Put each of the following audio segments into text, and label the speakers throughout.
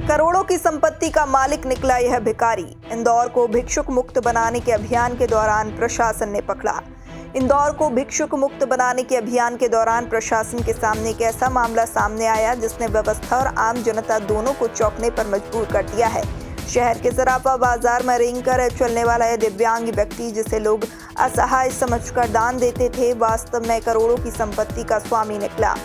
Speaker 1: करोड़ों की संपत्ति का मालिक निकला यह भिखारी। इंदौर को भिक्षुक मुक्त बनाने के अभियान के दौरान प्रशासन ने पकड़ा। इंदौर को भिक्षुक मुक्त बनाने के अभियान के दौरान प्रशासन के सामने एक ऐसा मामला सामने आया जिसने व्यवस्था और आम जनता दोनों को चौंकने पर मजबूर कर दिया है। शहर के सराफा बाजार में रेंग कर चलने वाला यह दिव्यांग व्यक्ति, जिसे लोग असहाय समझकर दान देते थे, वास्तव में करोड़ों की संपत्ति का स्वामी निकला।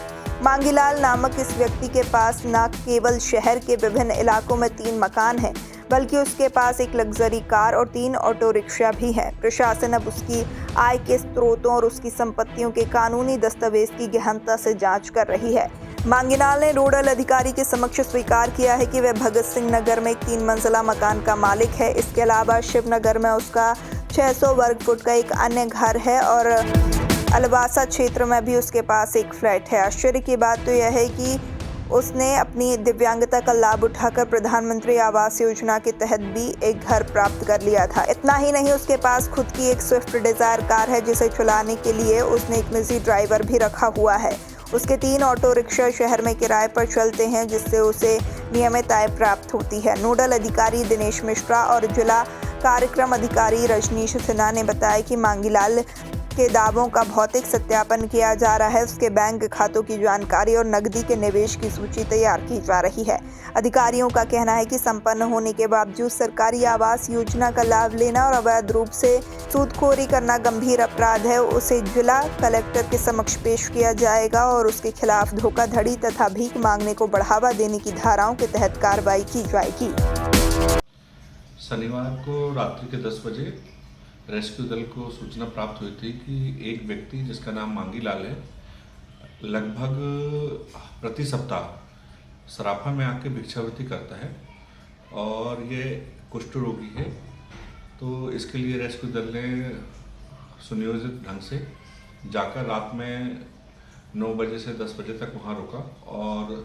Speaker 1: मांगीलाल नामक इस व्यक्ति के पास न केवल शहर के विभिन्न इलाकों में 3 मकान हैं, बल्कि उसके पास एक लग्जरी कार और 3 ऑटो रिक्शा भी है। प्रशासन अब उसकी आय के स्रोतों और उसकी संपत्तियों के कानूनी दस्तावेज की गहनता से जांच कर रही है। मांगीलाल ने नोडल अधिकारी के समक्ष स्वीकार किया है कि वह भगत सिंह नगर में एक 3 मंजिला मकान का मालिक है। इसके अलावा शिवनगर में उसका 600 वर्ग फुट का एक अन्य घर है और अलवासा क्षेत्र में भी उसके पास एक फ्लैट है। आश्चर्य की बात तो यह है कि उसने अपनी दिव्यांगता का लाभ उठाकर प्रधानमंत्री आवास योजना के तहत भी एक घर प्राप्त कर लिया था। इतना ही नहीं, उसके पास खुद की एक स्विफ्ट डिजायर कार है, जिसे चलाने के लिए उसने एक निजी ड्राइवर भी रखा हुआ है। उसके 3 ऑटो रिक्शा शहर में किराए पर चलते हैं, जिससे उसे नियमित आय प्राप्त होती है। नोडल अधिकारी दिनेश मिश्रा और जिला कार्यक्रम अधिकारी रजनीश सिन्हा ने बताया कि मांगीलाल के दावों का भौतिक सत्यापन किया जा रहा है। उसके बैंक खातों की जानकारी और नकदी के निवेश की सूची तैयार की जा रही है। अधिकारियों का कहना है कि संपन्न होने के बावजूद सरकारी आवास योजना का लाभ लेना और अवैध रूप से सूदखोरी करना गंभीर अपराध है। उसे जिला कलेक्टर के समक्ष पेश किया जाएगा और उसके खिलाफ धोखाधड़ी तथा भीख मांगने को बढ़ावा देने की धाराओं के तहत कार्रवाई की जाएगी।
Speaker 2: शनिवार को रात्रि के 10 बजे रेस्क्यू दल को सूचना प्राप्त हुई थी कि एक व्यक्ति जिसका नाम मांगीलाल है, लगभग प्रति सप्ताह सराफा में आके भिक्षावृत्ति करता है और ये कुष्ठ रोगी है। तो इसके लिए रेस्क्यू दल ने सुनियोजित ढंग से जाकर रात में 9 बजे से 10 बजे तक वहाँ रुका और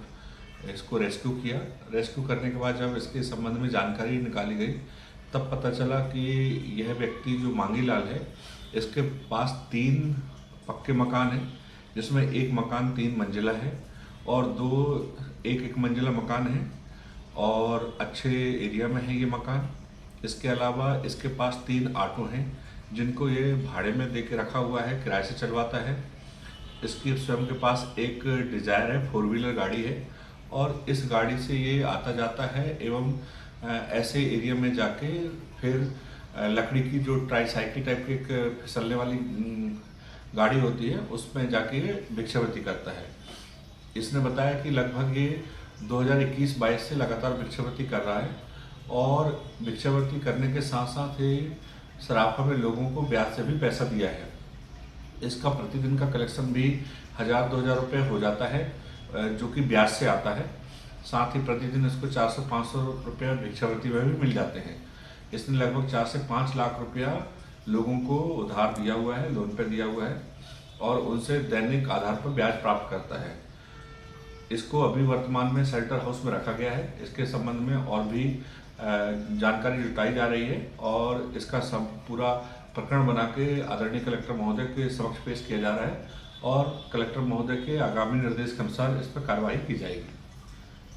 Speaker 2: इसको रेस्क्यू किया। रेस्क्यू करने के बाद जब इसके संबंध में जानकारी निकाली गई, तब पता चला कि यह व्यक्ति जो मांगीलाल है, इसके पास 3 पक्के मकान हैं, जिसमें एक मकान 3 मंजिला है और 2 एक मंजिला मकान है और अच्छे एरिया में है ये मकान। इसके अलावा इसके पास 3 ऑटो हैं, जिनको ये भाड़े में दे के रखा हुआ है, किराए से चलवाता है। इसकी स्वयं के पास एक डिजायर है, 4 व्हीलर गाड़ी है और इस गाड़ी से ये आता जाता है एवं ऐसे एरिया में जाके फिर लकड़ी की जो ट्राईसाइकिल टाइप की एक फिसलने वाली गाड़ी होती है, उसमें जाके भिक्षावृत्ति करता है। इसने बताया कि लगभग ये 2021-22 से लगातार भिक्षावृत्ति कर रहा है और भिक्षावृत्ति करने के साथ साथ ये सराफा में लोगों को ब्याज से भी पैसा दिया है। इसका प्रतिदिन का कलेक्शन भी 1000-2000 रुपये हो जाता है, जो कि ब्याज से आता है। साथ ही प्रतिदिन इसको 400-500 रुपया भिक्षावृत्ति में भी मिल जाते हैं। इसने लगभग 4 से 5 लाख रुपया लोगों को उधार दिया हुआ है, लोन पे दिया हुआ है और उनसे दैनिक आधार पर ब्याज प्राप्त करता है। इसको अभी वर्तमान में शेल्टर हाउस में रखा गया है। इसके संबंध में और भी जानकारी जुटाई जा रही है और इसका सब पूरा प्रकरण बना के आदरणीय कलेक्टर महोदय के समक्ष पेश किया जा रहा है और कलेक्टर महोदय के आगामी निर्देश के अनुसार इस पर कार्रवाई की जाएगी।